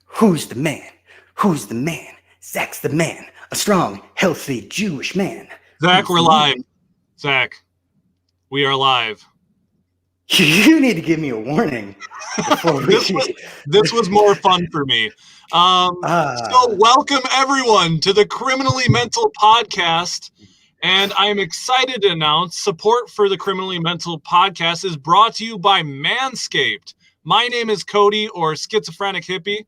Who's the man? Who's the man? Zach's the man. A strong, healthy Jewish man. Zach, we're live. Zach, we are live. You need to give me a warning. This was more fun for me. So welcome everyone to the Criminally Mental Podcast. And I'm excited to announce support for the Criminally Mental Podcast is brought to you by Manscaped. My name is Cody, or Schizophrenic Hippie.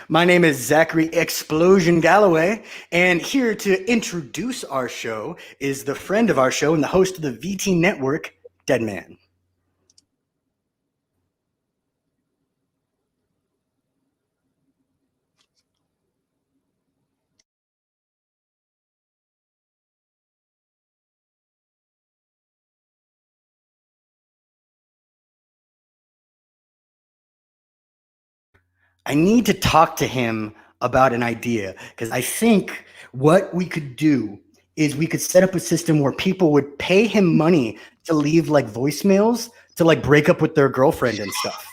My name is Zachary Explosion Galloway, and here to introduce our show is the friend of our show and the host of the VT Network, Deadman. I need to talk to him about an idea because I think what we could do is we could set up a system where people would pay him money to leave like voicemails to like break up with their girlfriend and stuff.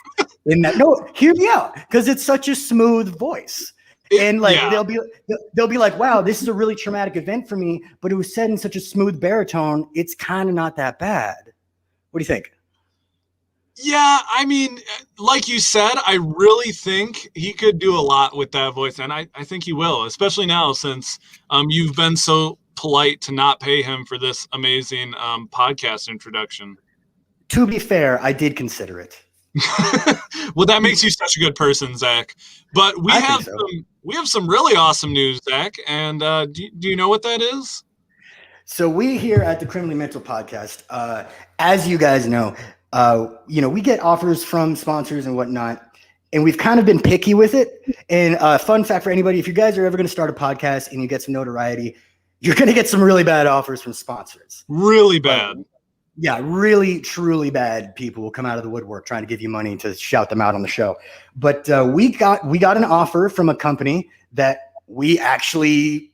Hear me out, because it's such a smooth voice. And like they'll be like, wow, this is a really traumatic event for me, but it was said in such a smooth baritone, it's kind of not that bad. What do you think? Yeah, I mean, like you said, I really think he could do a lot with that voice, and I think he will, especially now since you've been so polite to not pay him for this amazing podcast introduction. To be fair, I did consider it. Well, that makes you such a good person, Zach. But we have some really awesome news, Zach, and do you know what that is? So we here at the Criminally Mental Podcast, as you guys know, we get offers from sponsors and whatnot, and we've kind of been picky with it. And fun fact for anybody, if you guys are ever going to start a podcast and you get some notoriety, you're going to get some really bad offers from sponsors. Really bad. Yeah, really, truly bad people will come out of the woodwork trying to give you money to shout them out on the show. But we got an offer from a company that we actually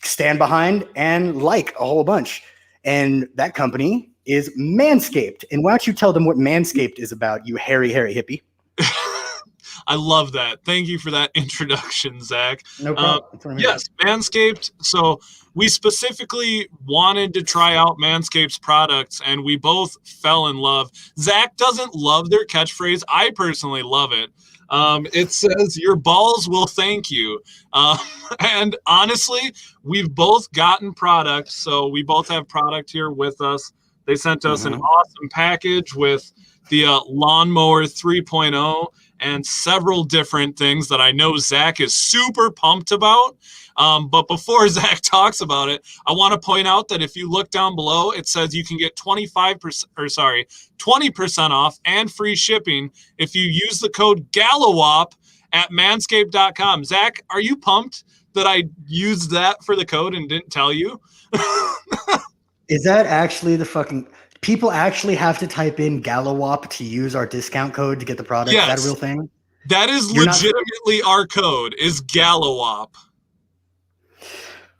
stand behind and like a whole bunch. And that company is Manscaped. And why don't you tell them what Manscaped is about, you hairy hippie? I love that. Thank you for that introduction, Zach. No problem. Yes, Manscaped. So we specifically wanted to try out Manscaped's products, and we both fell in love. Zach doesn't love their catchphrase. I personally love it. It says, your balls will thank you. And honestly, we've both gotten product. So we both have product here with us. They sent us an awesome package with the Lawnmower 3.0 and several different things that I know Zach is super pumped about. But before Zach talks about it, I want to point out that if you look down below, it says you can get 20% off and free shipping if you use the code GALLOWOP at manscaped.com. Zach, are you pumped that I used that for the code and didn't tell you? Is that actually the fucking... People actually have to type in GALLOWOP to use our discount code to get the product? Yes. Is that a real thing? That is legitimately our code, is GALLOWOP.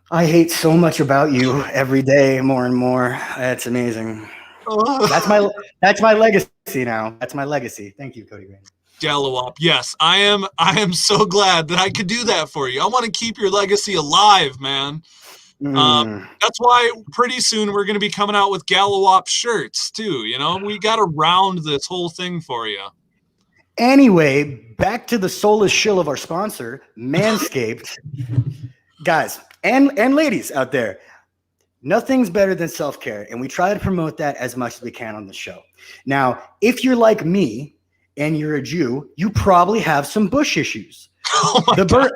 I hate so much about you every day, more and more. That's amazing. That's my legacy now. That's my legacy. Thank you, Cody Green. GALLOWOP. Yes, I am so glad that I could do that for you. I want to keep your legacy alive, man. That's why pretty soon we're going to be coming out with GALLOWOP shirts too. You know, we got to round this whole thing for you. Anyway, back to the soulless shill of our sponsor, Manscaped. Guys and ladies out there, nothing's better than self-care, and we try to promote that as much as we can on the show. Now, if you're like me and you're a Jew, you probably have some bush issues. Oh my God.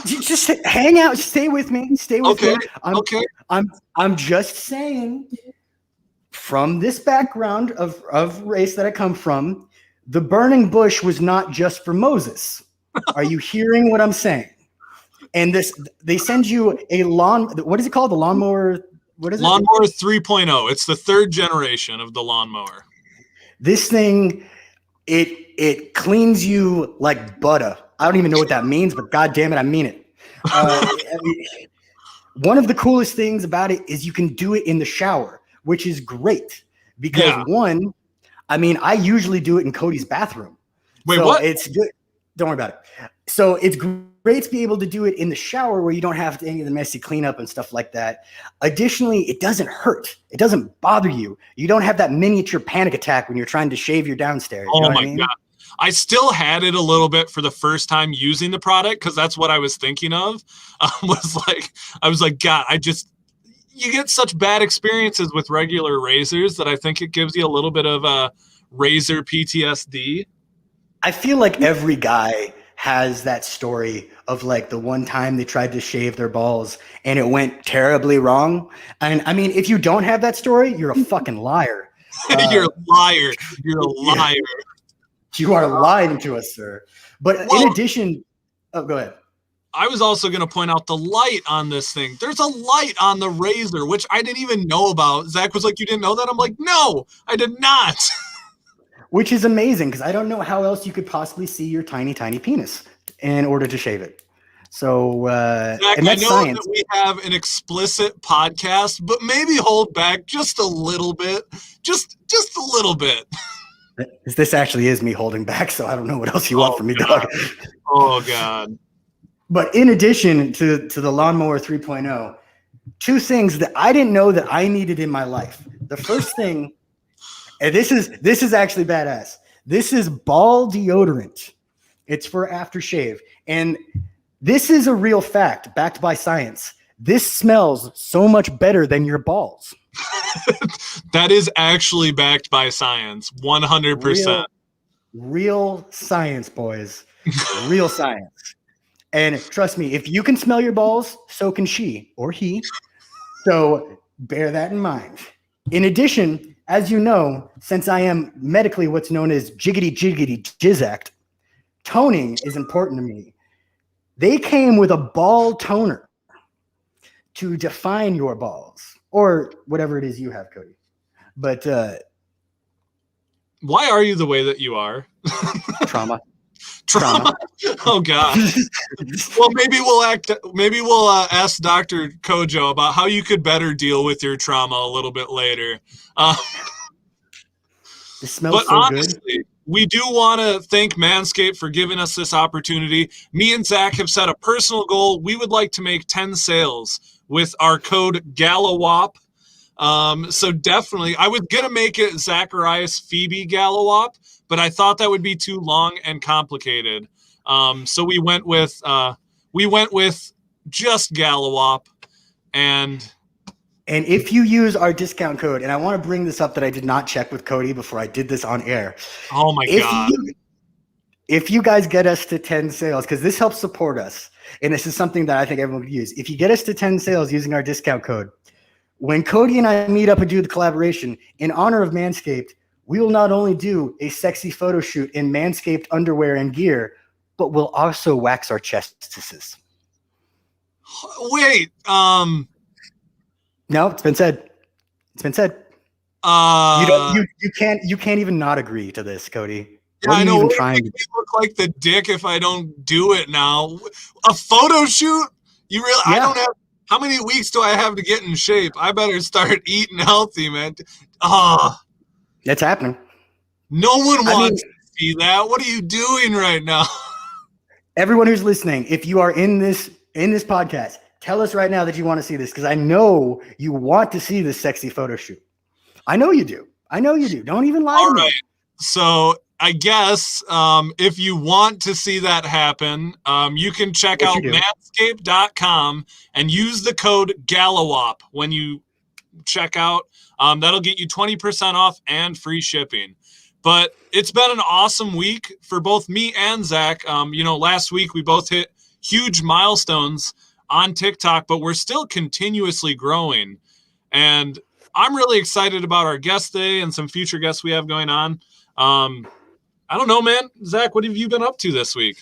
Just hang out. Stay with me. Stay with me. Okay. I'm just saying, from this background of race that I come from, the burning bush was not just for Moses. Are you hearing what I'm saying? And they send you a what is it called? The lawnmower. What is it? Lawnmower 3.0. It's the third generation of the lawnmower. This thing, it cleans you like butter. I don't even know what that means, but God damn it, I mean it. One of the coolest things about it is you can do it in the shower, which is great because I usually do it in Cody's bathroom. Wait, what? It's good. Don't worry about it. So it's great to be able to do it in the shower where you don't have any of the messy cleanup and stuff like that. Additionally, it doesn't hurt. It doesn't bother you. You don't have that miniature panic attack when you're trying to shave your downstairs. You know what I mean? God. I still had it a little bit for the first time using the product because that's what I was thinking of. I was like, God, you get such bad experiences with regular razors that I think it gives you a little bit of a razor PTSD. I feel like every guy has that story of like the one time they tried to shave their balls and it went terribly wrong. And I mean, if you don't have that story, you're a fucking liar. You're a liar. You're a liar. You are lying to us, sir. But in addition, oh, go ahead. I was also going to point out the light on this thing. There's a light on the razor, which I didn't even know about. Zach was like, you didn't know that? I'm like, no, I did not. Which is amazing because I don't know how else you could possibly see your tiny, tiny penis in order to shave it. So, Zach, and that's I know science. that we have an explicit podcast, but maybe hold back just a little bit. Just a little bit. This actually is me holding back, so I don't know what else you want from me, dog. Oh, God. But in addition to the Lawnmower 3.0, two things that I didn't know that I needed in my life. The first thing, and this is actually badass. This is ball deodorant. It's for aftershave. And this is a real fact backed by science. This smells so much better than your balls. That is actually backed by science, 100%. Real science, boys. Real science. And trust me, if you can smell your balls, so can she or he. So bear that in mind. In addition, as you know, since I am medically what's known as jiggity jizzed, toning is important to me. They came with a ball toner to define your balls or whatever it is you have, Cody. But why are you the way that you are? Trauma. Oh God. Well, maybe we'll ask Dr. Kojo about how you could better deal with your trauma a little bit later. It smells so honestly, good. We do want to thank Manscaped for giving us this opportunity. Me and Zach have set a personal goal. We would like to make 10 sales with our code GALAWAP. So definitely, I was going to make it Zacharias Phoebe Gallowop, but I thought that would be too long and complicated. So we went with just Gallowop. And if you use our discount code, and I want to bring this up that I did not check with Cody before I did this on air. Oh my God. If you guys get us to 10 sales, because this helps support us, and this is something that I think everyone could use. If you get us to 10 sales using our discount code, when Cody and I meet up and do the collaboration, in honor of Manscaped, we will not only do a sexy photo shoot in Manscaped underwear and gear, but we'll also wax our chesses. Wait, no, it's been said. It's been said. You can't even not agree to this, Cody. Yeah, I know. It makes me look like the dick if I don't do it now. A photo shoot? You really? Yeah. I don't have. How many weeks do I have to get in shape? I better start eating healthy, man. It's happening. No one wants to see that. What are you doing right now? Everyone who's listening, if you are in this podcast, tell us right now that you want to see this, because I know you want to see this sexy photo shoot. I know you do. Don't even lie to me. All right. So I guess if you want to see that happen, you can check out manscaped.com and use the code GALAWOP when you check out. That'll get you 20% off and free shipping. But it's been an awesome week for both me and Zach. Last week we both hit huge milestones on TikTok, but we're still continuously growing. And I'm really excited about our guest day and some future guests we have going on. I don't know, man. Zach, what have you been up to this week?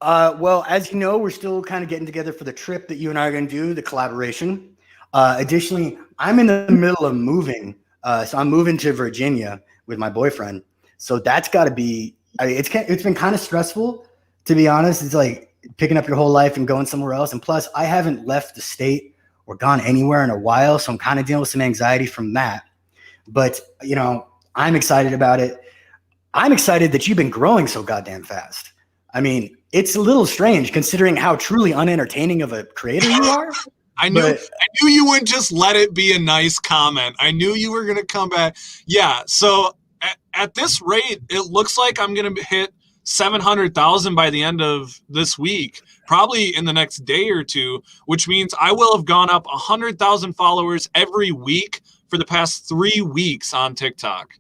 Well, as you know, we're still kind of getting together for the trip that you and I are going to do, the collaboration. Additionally, I'm in the middle of moving. So I'm moving to Virginia with my boyfriend. So that's got to be, it's been kind of stressful, to be honest. It's like picking up your whole life and going somewhere else. And plus, I haven't left the state or gone anywhere in a while. So I'm kind of dealing with some anxiety from that. But, I'm excited about it. I'm excited that you've been growing so goddamn fast. I mean, it's a little strange considering how truly unentertaining of a creator you are. I knew you wouldn't just let it be a nice comment. I knew you were going to come back. Yeah. So at this rate, it looks like I'm going to hit 700,000 by the end of this week, probably in the next day or two, which means I will have gone up 100,000 followers every week for the past 3 weeks on TikTok.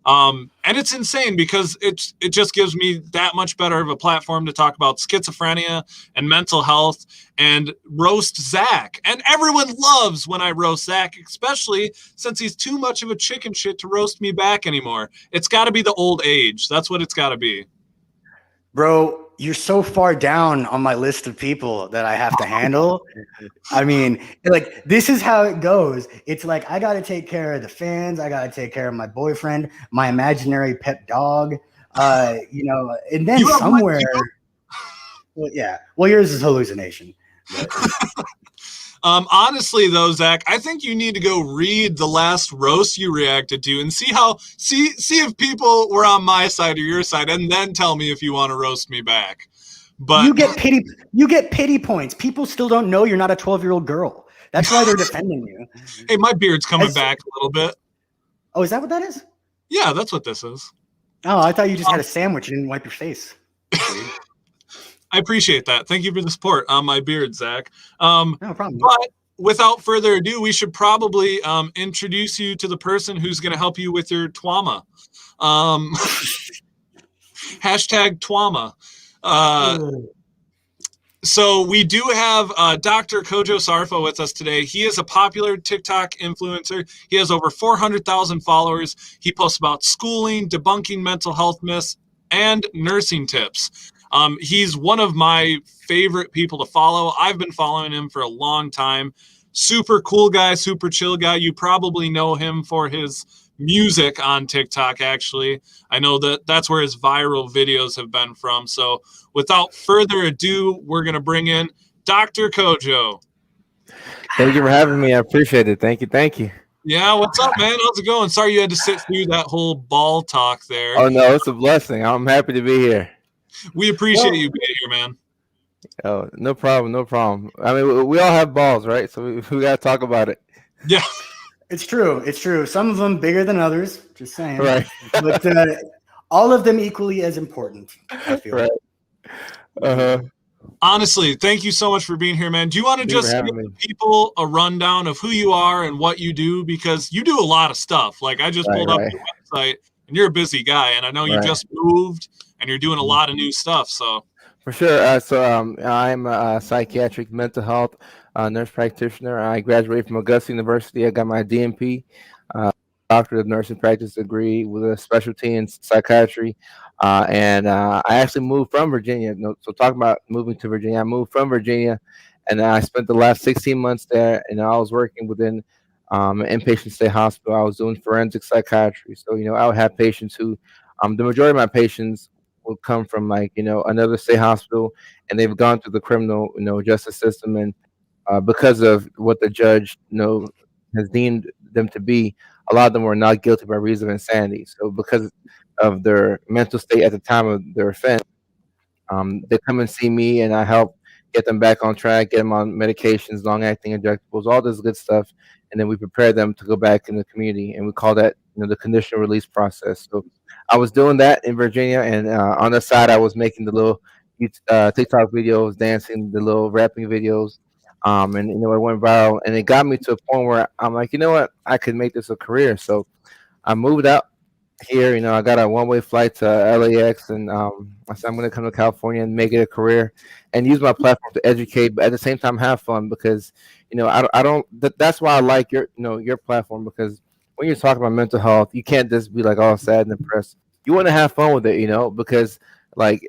And it's insane because it just gives me that much better of a platform to talk about schizophrenia and mental health and roast Zach. And everyone loves when I roast Zach, especially since he's too much of a chicken shit to roast me back anymore. It's got to be the old age. That's what it's got to be. Bro, you're so far down on my list of people that I have to handle. I mean, like, this is how it goes. It's like, I got to take care of the fans. I got to take care of my boyfriend, my imaginary pet dog, and then somewhere. Well, yeah. Well, yours is hallucination. Honestly, though, Zach, I think you need to go read the last roast you reacted to and see if people were on my side or your side, and then tell me if you want to roast me back. But you get pity points. People still don't know you're not a 12-year-old girl. That's why they're defending you. Hey, my beard's coming back a little bit. Oh, is that what that is? Yeah, that's what this is. Oh, I thought you just had a sandwich and didn't wipe your face. I appreciate that. Thank you for the support on my beard, Zach. No problem. But without further ado, we should probably introduce you to the person who's going to help you with your twama. Hashtag twama. So we do have Dr. Kojo Sarfo with us today. He is a popular TikTok influencer. He has over 400,000 followers. He posts about schooling, debunking mental health myths, and nursing tips. He's one of my favorite people to follow. I've been following him for a long time. Super cool guy, super chill guy. You probably know him for his music on TikTok, actually. I know that's where his viral videos have been from. So without further ado, we're going to bring in Dr. Kojo. Thank you for having me. I appreciate it. Thank you. Yeah, what's up, man? How's it going? Sorry you had to sit through that whole ball talk there. Oh, no, it's a blessing. I'm happy to be here. We appreciate you being here, man. Oh, no problem. I mean, we all have balls, right? So we got to talk about it. Yeah. It's true. Some of them bigger than others, just saying. Right. But all of them equally as important, I feel. Right. Uh-huh. Honestly, thank you so much for being here, man. Do you want to just give people a rundown of who you are and what you do? Because you do a lot of stuff. Like, I just pulled up your website, and you're a busy guy, and I know you just moved, and you're doing a lot of new stuff. So for sure. So I'm a psychiatric mental health nurse practitioner. I graduated from Augusta University. I got my DNP, Doctor of Nursing Practice degree with a specialty in psychiatry. And I actually moved from Virginia. So talking about moving to Virginia, I moved from Virginia, and I spent the last 16 months there. And I was working within an inpatient state hospital. I was doing forensic psychiatry. So I would have patients who, the majority of my patients would come from another state hospital, and they've gone through the criminal justice system, and because of what the judge has deemed them to be, a lot of them were not guilty by reason of insanity. So because of their mental state at the time of their offense, they come and see me, and I help get them back on track, get them on medications, long-acting injectables, all this good stuff, and then we prepare them to go back in the community, and we call that the conditional release process. So I was doing that in Virginia, and on the side, I was making the little TikTok videos, dancing, the little rapping videos, and it went viral, and it got me to a point where I'm like, you know what, I could make this a career. So I moved out here. I got a one-way flight to LAX, and I said I'm going to come to California and make it a career and use my platform to educate, but at the same time have fun, because I don't. That's why I like your platform, because when you're talking about mental health, you can't just be like all sad and depressed. You want to have fun with it, because like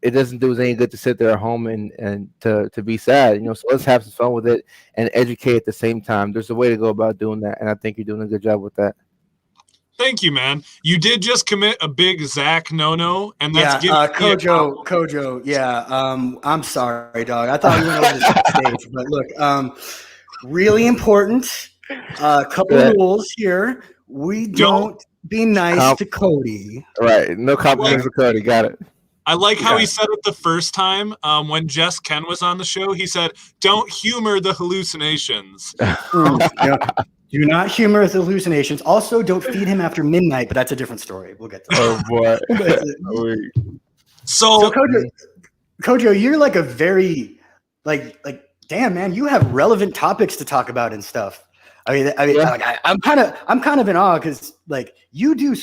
it doesn't do us any good to sit there at home and to be sad, So let's have some fun with it and educate at the same time. There's a way to go about doing that, and I think you're doing a good job with that. Thank you, man. You did just commit a big Zach no-no, and that's Kojo. Yeah, I'm sorry, dog. I thought we went over the stage, but look, really important. Couple rules here. We don't be nice to Cody. Right. No compliments to Cody. Got it. I like how Okay. he said it the first time when Jess Ken was on the show. He said, "Don't humor the hallucinations." Do not humor his hallucinations. Also, don't feed him after midnight, but that's a different story. We'll get to that. Oh boy. But, So, so Kojo, you're like a very like damn man, you have relevant topics to talk about and stuff. I mean, Yeah. like, I'm kind of in awe because like you do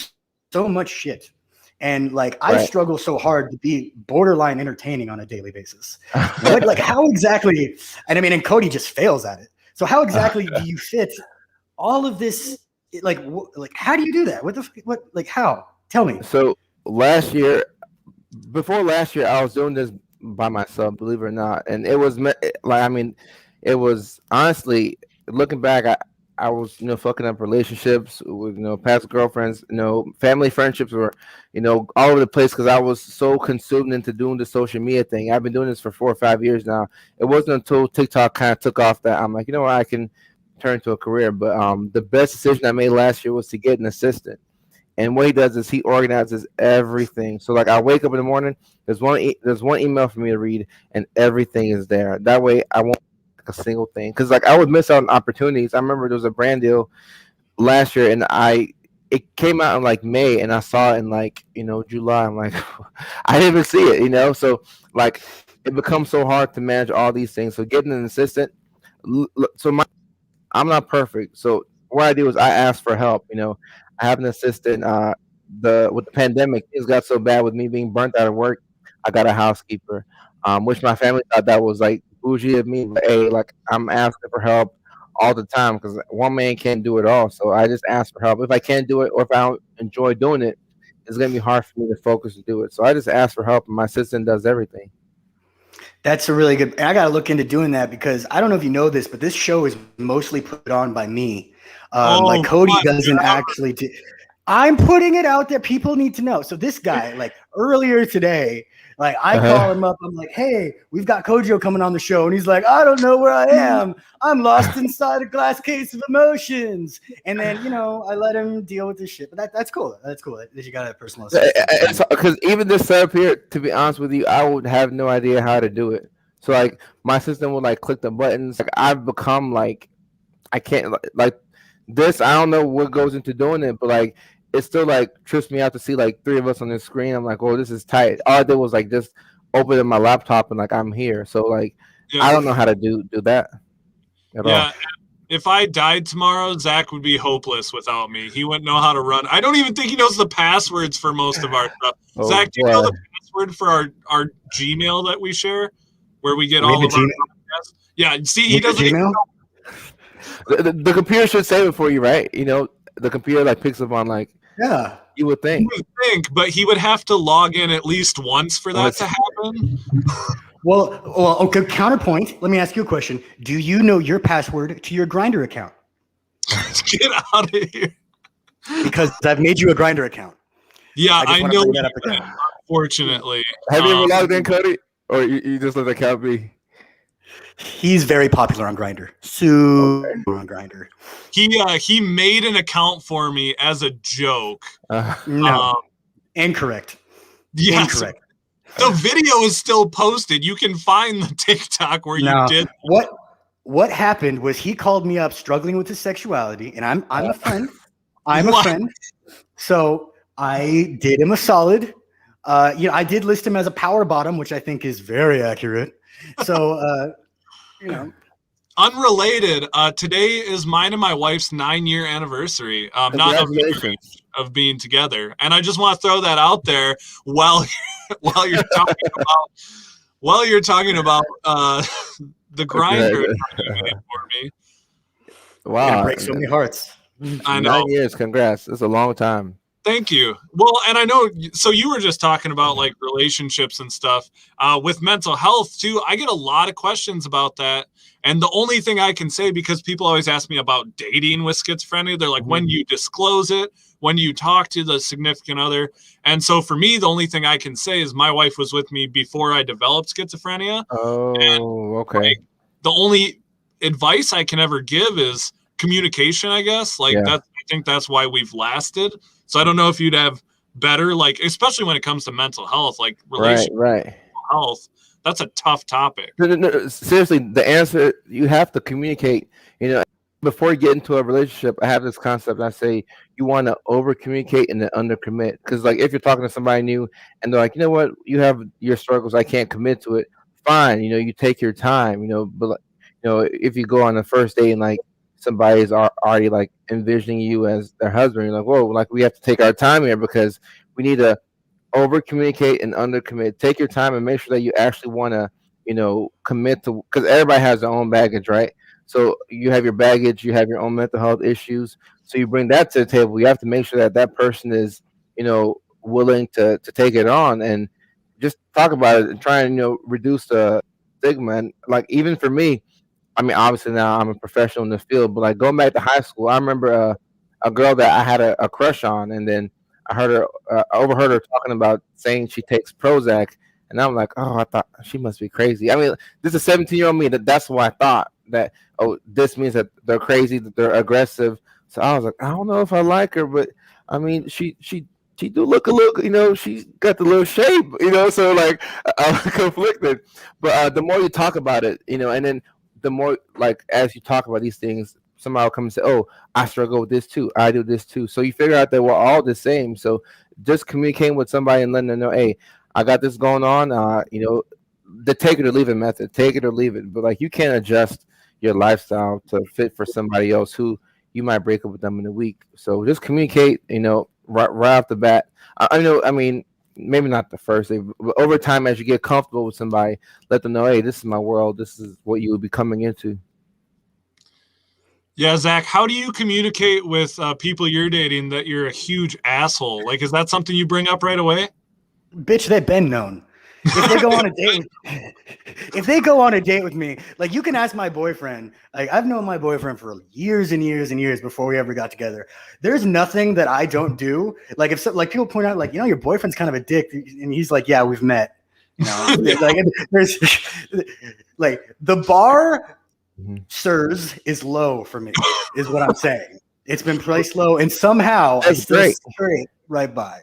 so much shit, and like I Right. struggle so hard to be borderline entertaining on a daily basis. Like how exactly? And I mean, and Cody just fails at it. So how exactly do you fit all of this? Like how do you do that? What like how? Tell me. So before last year, I was doing this by myself, believe it or not, and it was like, I mean, it was honestly looking back, I was fucking up relationships with past girlfriends, family friendships were all over the place because I was so consumed into doing the social media thing. I've been doing this for 4 or 5 years now. It wasn't until TikTok kind of took off that I'm like, what, I can turn to a career. But the best decision I made last year was to get an assistant. And what he does is he organizes everything. So like I wake up in the morning, there's one email for me to read, and everything is there. That way I won't like a single thing, because like I would miss out on opportunities. I remember there was a brand deal last year, and it came out in like May, and I saw it in like July. I'm like, I didn't even see it, So like it becomes so hard to manage all these things. So getting an assistant. I'm not perfect. So what I do is I ask for help. I have an assistant. With the pandemic, things got so bad with me being burnt out of work. I got a housekeeper, which my family thought that was like bougie of me. But hey, like I'm asking for help all the time because one man can't do it all. So I just ask for help. If I can't do it, or if I don't enjoy doing it, it's gonna be hard for me to focus to do it. So I just ask for help, and my assistant does everything. That's a really good. And I got to look into doing that because I don't know if you know this, but this show is mostly put on by me. Like Cody doesn't actually do. I'm putting it out there. People need to know. So this guy, like earlier today, like I call him up. I'm like, hey, we've got Kojo coming on the show. And he's like, I don't know where I am. I'm lost inside a glass case of emotions. And then, I let him deal with this shit. But that's cool. That's cool that you got a personal assistant. Because even this setup here, to be honest with you, I would have no idea how to do it. So like my system would like click the buttons. Like I've become like, I can't like this. I don't know what goes into doing it, but like it still like trips me out to see like 3 of us on the screen. I'm like, oh, this is tight. All I did was like just open my laptop and like I'm here. So like I don't know how to do that at all. If I died tomorrow, Zach would be hopeless without me. He wouldn't know how to run. I don't even think he knows the passwords for most of our stuff. Zach, do you know the password for our Gmail that we share, where we get all of our podcasts? Yeah, see, he doesn't even know. The computer should save it for you, right? The computer like picks up on like, yeah, you would think, but he would have to log in at least once for that to happen. Well, okay. Counterpoint. Let me ask you a question. Do you know your password to your Grindr account? Get out of here. Because I've made you a Grindr account. Yeah, I know. That up again. Unfortunately, have you ever logged in, Cody, or you just let the account be? He's very popular on Grindr. Super on Grindr. He made an account for me as a joke. No, incorrect. Yes. Incorrect. The video is still posted. You can find the TikTok where you did. What happened was he called me up struggling with his sexuality, and I'm a friend. I'm a friend. So I did him a solid. I did list him as a power bottom, which I think is very accurate. So, Unrelated, today is mine and my wife's 9-year anniversary. Not of being together, and I just want to throw that out there while you're talking about the Grindr for me. Wow, break so many hearts. I know. 9 years, congrats. It's a long time. Thank you. Well, and I know, so you were just talking about like relationships and stuff with mental health too. I get a lot of questions about that. And the only thing I can say, because people always ask me about dating with schizophrenia, they're like, when do you disclose it? When do you talk to the significant other? And so for me, the only thing I can say is my wife was with me before I developed schizophrenia. Oh, and, okay. Like, the only advice I can ever give is communication, I guess. I think that's why we've lasted. So I don't know if you'd have better, like especially when it comes to mental health, like Right, relational right. health. That's a tough topic. No, seriously, the answer, you have to communicate. You know, before you get into a relationship, I have this concept. I say you want to over communicate and then under commit. Because like if you're talking to somebody new and they're like, you know what, you have your struggles, I can't commit to it. Fine, you know, you take your time. You know, but like, you know, if you go on the first date and like somebody's already like envisioning you as their husband, you're like, whoa, like we have to take our time here because we need to over communicate and under commit. Take your time and make sure that you actually want to, you know, commit to, because everybody has their own baggage, right? So you have your baggage, you have your own mental health issues. So you bring that to the table. You have to make sure that that person is, you know, willing to take it on and just talk about it and try and, you know, reduce the stigma. And like even for me, I mean, obviously now I'm a professional in the field, but like going back to high school, I remember a girl that I had a crush on, and then I heard her, overheard her talking about saying she takes Prozac, and I'm like, oh, I thought she must be crazy. I mean, this is a 17-year-old me that's what I thought, that oh, this means that they're crazy, that they're aggressive. So I was like, I don't know if I like her, but I mean, she do look a little, you know, she's got the little shape, you know, so like I'm conflicted. But the more you talk about it, you know, and then the more like as you talk about these things, somebody will come and say, "Oh, I struggle with this too. I do this too." So you figure out that we're all the same. So just communicating with somebody and letting them know, "Hey, I got this going on." You know, the take it or leave it method. Take it or leave it. But like you can't adjust your lifestyle to fit for somebody else who you might break up with them in a week. So just communicate. You know, right off the bat. I know. I mean, maybe not the first day, but over time, as you get comfortable with somebody, let them know, "Hey, this is my world. This is what you will be coming into." Yeah, Zach, how do you communicate with people you're dating that you're a huge asshole? Like, is that something you bring up right away? Bitch, they've been known. If they go on a date if they go on a date with me, like you can ask my boyfriend. Like I've known my boyfriend for years and years and years before we ever got together. There's nothing that I don't do. Like if like people point out, like, you know, your boyfriend's kind of a dick, and he's like, yeah, we've met. You know, like there's like the bar, sirs, is low for me, is what I'm saying. It's been placed low, and somehow I That's still great. scrape right by.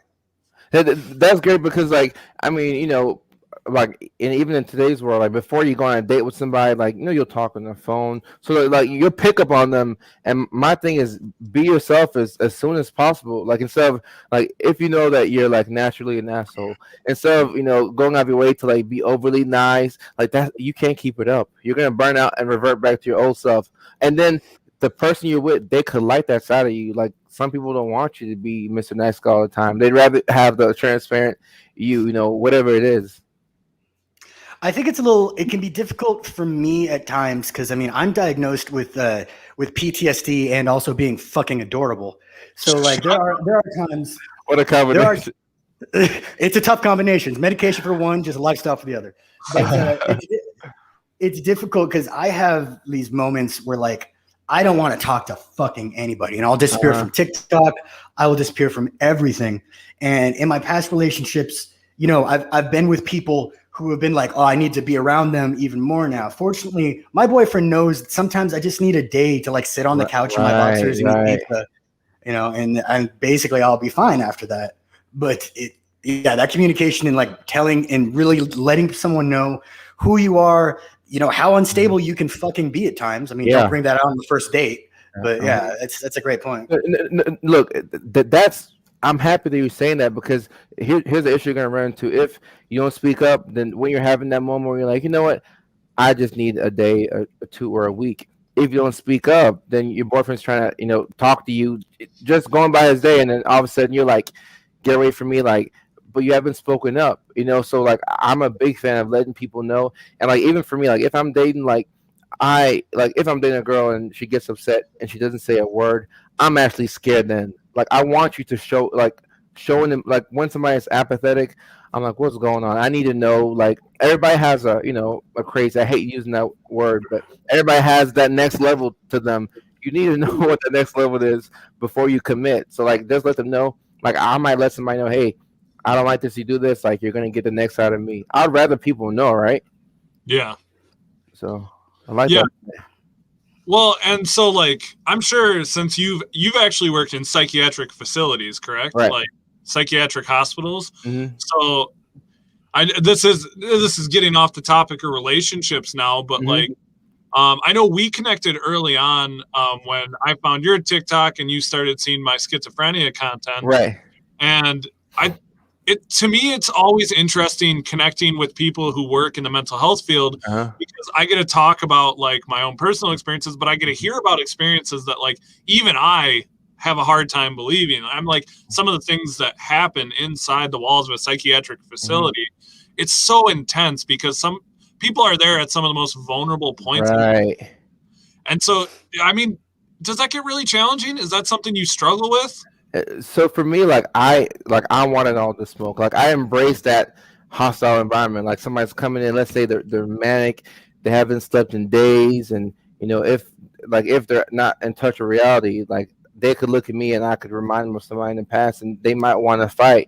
That's great because, like, I mean, you know, like, and even in today's world, like, before you go on a date with somebody, like, you know, you'll talk on the phone, so like you'll pick up on them. And my thing is, be yourself as soon as possible. Like, instead of like, if you know that you're like naturally an asshole, instead of, you know, going out of your way to like be overly nice, like that, you can't keep it up. You're gonna burn out and revert back to your old self. And then the person you're with, they could like that side of you. Like some people don't want you to be Mr. Nice Guy all the time. They'd rather have the transparent you know, whatever it is. I think it can be difficult for me at times because I mean I'm diagnosed with PTSD and also being fucking adorable. So like there are times What a combination. it's a tough combination. Medication for one, just lifestyle for the other. But it's difficult because I have these moments where like I don't want to talk to fucking anybody, and I'll disappear from TikTok. I will disappear from everything. And in my past relationships, you know, I've been with people who have been like, oh, I need to be around them even more now. Fortunately, my boyfriend knows that sometimes I just need a day to like sit on the couch in my boxers and eat pizza, you know, and basically I'll be fine after that. But that communication and like telling and really letting someone know who you are, you know, how unstable you can fucking be at times. I mean, don't bring that out on the first date. But yeah, that's a great point. Look, that's I'm happy that you're saying that because here's the issue you're gonna run into. If you don't speak up, then when you're having that moment where you're like, you know what, I just need a day or two or a week. If you don't speak up, then your boyfriend's trying to, you know, talk to you, just going by his day, and then all of a sudden you're like, get away from me, like, but you haven't spoken up, you know. So like, I'm a big fan of letting people know, and like even for me, like if I'm dating, like if I'm dating a girl and she gets upset and she doesn't say a word, I'm actually scared then. Like I want you to showing them, like when somebody's apathetic, I'm like, what's going on? I need to know. Like everybody has a, you know, a crazy, I hate using that word, but everybody has that next level to them. You need to know what the next level is before you commit. So like just let them know. Like I might let somebody know, hey, I don't like this, you do this, like you're gonna get the next out of me. I'd rather people know, right? Yeah. So I like that. Well, and so like I'm sure since you've actually worked in psychiatric facilities, correct? Right. Like psychiatric hospitals. Mhm. So this is getting off the topic of relationships now, but Mhm. like I know we connected early on when I found your TikTok and you started seeing my schizophrenia content. Right. And to me, it's always interesting connecting with people who work in the mental health field Uh-huh. because I get to talk about like my own personal experiences, but I get to hear about experiences that like even I have a hard time believing. I'm like some of the things that happen inside the walls of a psychiatric facility. It's so intense because some people are there at some of the most vulnerable points. Right. And so, I mean, does that get really challenging? Is that something you struggle with? So for me, like I wanted all the smoke. Like I embrace that hostile environment. Like somebody's coming in, let's say they're manic, they haven't slept in days, and if they're not in touch with reality, like they could look at me and I could remind them of somebody in the past, and they might want to fight.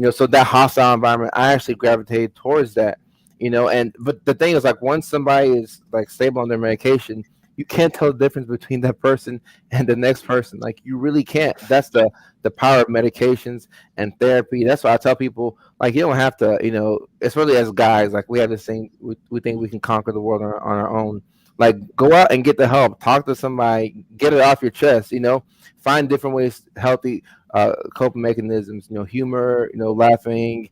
So that hostile environment, I actually gravitated towards that. But the thing is, like once somebody is like stable on their medication, you can't tell the difference between that person and the next person. Like you really can't. That's the power of medications and therapy. That's why I tell people, like, you don't have to, especially as guys, like we have this thing, we think we can conquer the world on our own. Like go out and get the help, talk to somebody, get it off your chest, find different ways, healthy coping mechanisms, humor, laughing,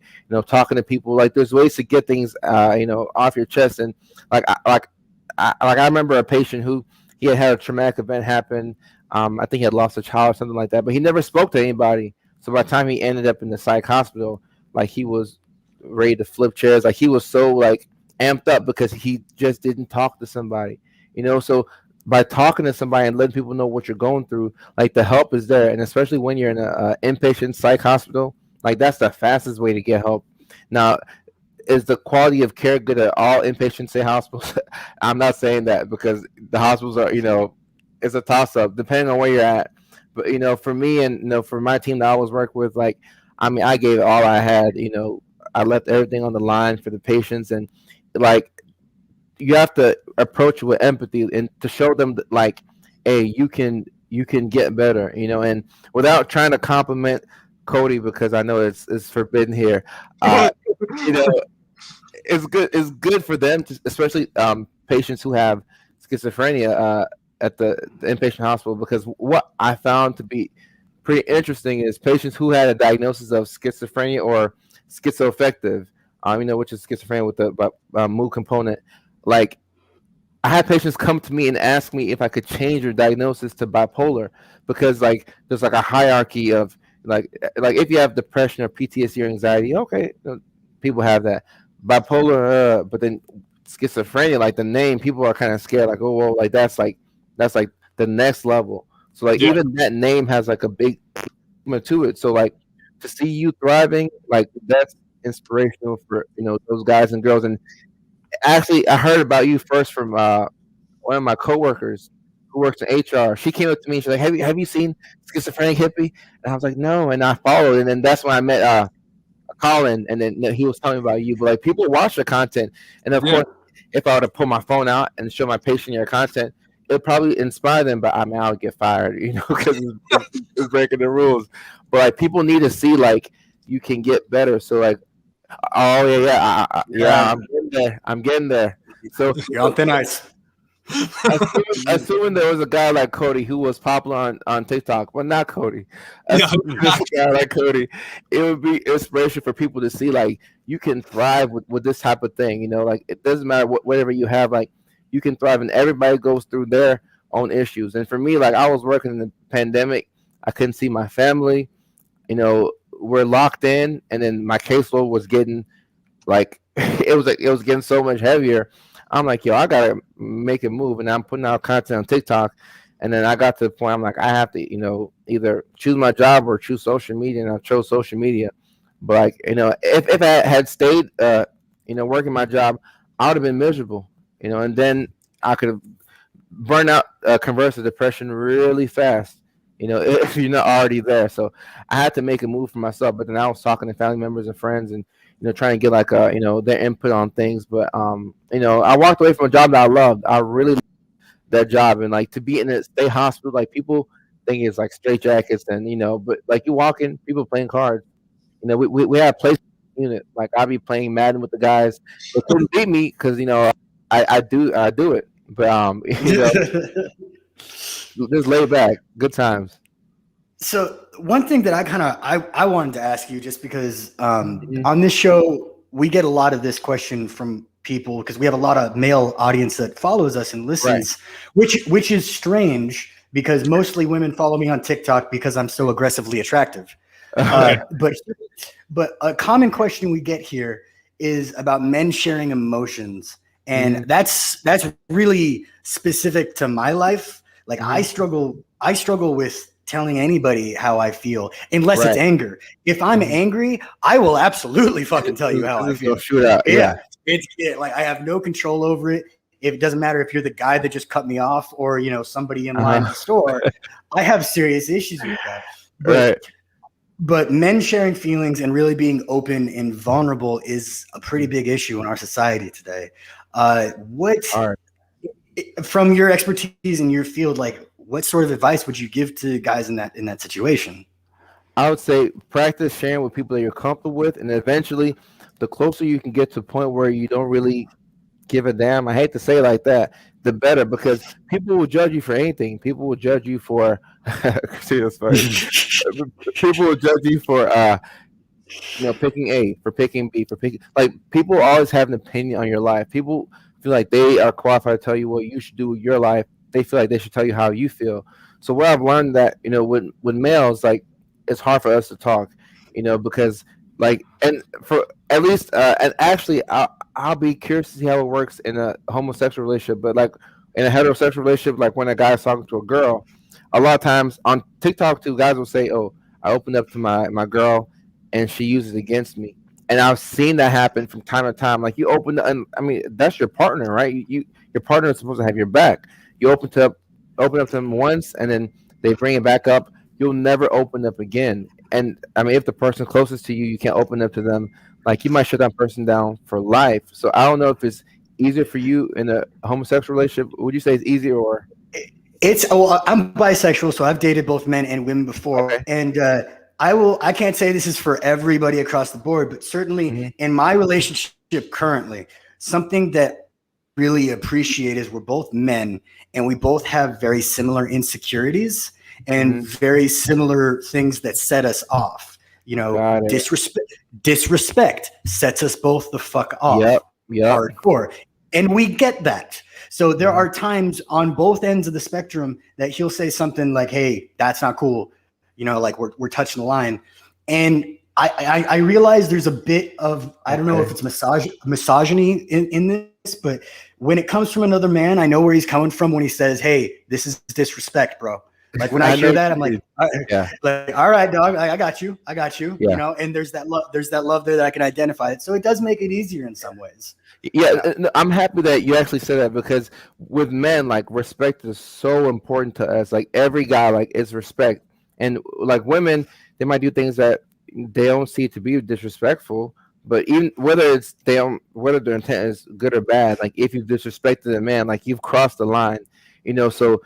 talking to people. Like there's ways to get things, off your chest. And I remember a patient who he had a traumatic event happen. I think he had lost a child or something like that, but he never spoke to anybody. So by the time he ended up in the psych hospital, like he was ready to flip chairs. Like he was so like amped up because he just didn't talk to somebody, So by talking to somebody and letting people know what you're going through, like the help is there. And especially when you're in a inpatient psych hospital, like that's the fastest way to get help. Now, is the quality of care good at all inpatient say hospitals? I'm not saying that because the hospitals are, it's a toss up depending on where you're at. But for me and for my team that I always work with, like I gave all I had. I left everything on the line for the patients, and like you have to approach it with empathy and to show them that, like, hey, you can get better, and without trying to compliment Cody because I know it's forbidden here. You know, it's good for them to, especially patients who have schizophrenia at the inpatient hospital, because what I found to be pretty interesting is patients who had a diagnosis of schizophrenia or schizoaffective, which is schizophrenia with the mood component. Like I had patients come to me and ask me if I could change their diagnosis to bipolar, because like there's like a hierarchy of like if you have depression or PTSD or anxiety, okay, people have that. Bipolar, but then schizophrenia, like the name, people are kind of scared, like, oh well, like that's like the next level. So like Yeah. even that name has like a big to it. So like to see you thriving, like that's inspirational for those guys and girls. And actually, I heard about you first from one of my coworkers who works in HR. She came up to me and she's like, have you seen Schizophrenic Hippie? And I was like, no. And I followed, and then that's when I met Colin, and then he was telling me about you. But like people watch the content, and of course, if I were to pull my phone out and show my patient your content, it'd probably inspire them. But I mean, I would get fired, because it's breaking the rules. But like people need to see like you can get better. So like, oh yeah, I'm getting there. So You're on thin ice. assuming there was a guy like Cody who was popular on TikTok, well, not Cody. Assuming there's a guy like Cody, it would be inspiration for people to see like you can thrive with this type of thing. Like it doesn't matter whatever you have, like you can thrive, and everybody goes through their own issues. And for me, like I was working in the pandemic, I couldn't see my family. We're locked in, and then my caseload was getting like it was getting so much heavier. I'm like, yo, I gotta make a move, and I'm putting out content on TikTok. And then I got to the point I'm like, I have to, either choose my job or choose social media, and I chose social media. But like, if I had stayed, working my job, I would have been miserable, and then I could have burned out, converse to depression really fast, if you're not already there. So I had to make a move for myself. But then I was talking to family members and friends, and trying to get like their input on things. But I walked away from a job that I loved. I really loved that job, and like to be in a state hospital, like people think it's like straight jackets, and but like you walk in, people playing cards, We have places unit. Like I'll be playing Madden with the guys. They couldn't beat me because I do it. But just lay back, good times. So one thing that I wanted to ask you, just because Mhm. on this show we get a lot of this question from people, because we have a lot of male audience that follows us and listens, which is strange because mostly women follow me on TikTok because I'm so aggressively attractive. But a common question we get here is about men sharing emotions, and Mhm. that's really specific to my life. Like I Mhm. struggle with telling anybody how I feel unless it's Right. anger. If I'm Mhm. angry, I will absolutely fucking tell you how This I is no feel. shootout. Yeah, Yeah. like I have no control over it. It doesn't matter if you're the guy that just cut me off or somebody in line at Uh-huh. the store. I have serious issues with that. But Right. but men sharing feelings and really being open and vulnerable is a pretty big issue in our society today. What All right. From your expertise in your field, like what sort of advice would you give to guys in that situation? I would say practice sharing with people that you're comfortable with, and eventually, the closer you can get to a point where you don't really give a damn. I hate to say it like that, the better, because people will judge you for anything. People will judge you for see that's funny. People will judge you for picking A, for picking B, for picking like people always have an opinion on your life. People feel like they are qualified to tell you what you should do with your life. They feel like they should tell you how you feel. So what I've learned that, with males, like it's hard for us to talk, because like, and for at least and actually I'll be curious to see how it works in a homosexual relationship, but like in a heterosexual relationship, like when a guy is talking to a girl, a lot of times on TikTok too, guys will say, "Oh, I opened up to my girl, and she uses it against me." And I've seen that happen from time to time. Like you and I mean that's your partner, right? Your partner is supposed to have your back. You open up to them once, and then they bring it back up. You'll never open up again. And I mean, if the person closest to you, you can't open up to them. Like you might shut that person down for life. So I don't know if it's easier for you in a homosexual relationship. Would you say it's easier or I'm bisexual, so I've dated both men and women before, okay? and I can't say this is for everybody across the board, but certainly Hmm. in my relationship currently, something that I really appreciate is we're both men and we both have very similar insecurities and Hmm. very similar things that set us off. Got it. Disrespect sets us both the fuck off Yep. Yep. hardcore, and we get that. So there Hmm. are times on both ends of the spectrum that he'll say something like, "Hey, that's not cool," like we're touching the line, and I realize there's a bit of, I don't know if Okay. it's misogyny in this, but when it comes from another man, I know where he's coming from when he says, "Hey, this is disrespect, bro." Like when I I know hear what that, you I'm like, mean. Yeah. all right, dog, I got you, Yeah. and there's that love, there that I can identify it. So it does make it easier in some ways. Yeah, Yeah. no, I'm happy that you actually said that because with men, like respect is so important to us. Like every guy, like is respect, and like women, they might do things that they don't see to be disrespectful. But even whether their intent is good or bad, like if you disrespected a man, like you've crossed the line. So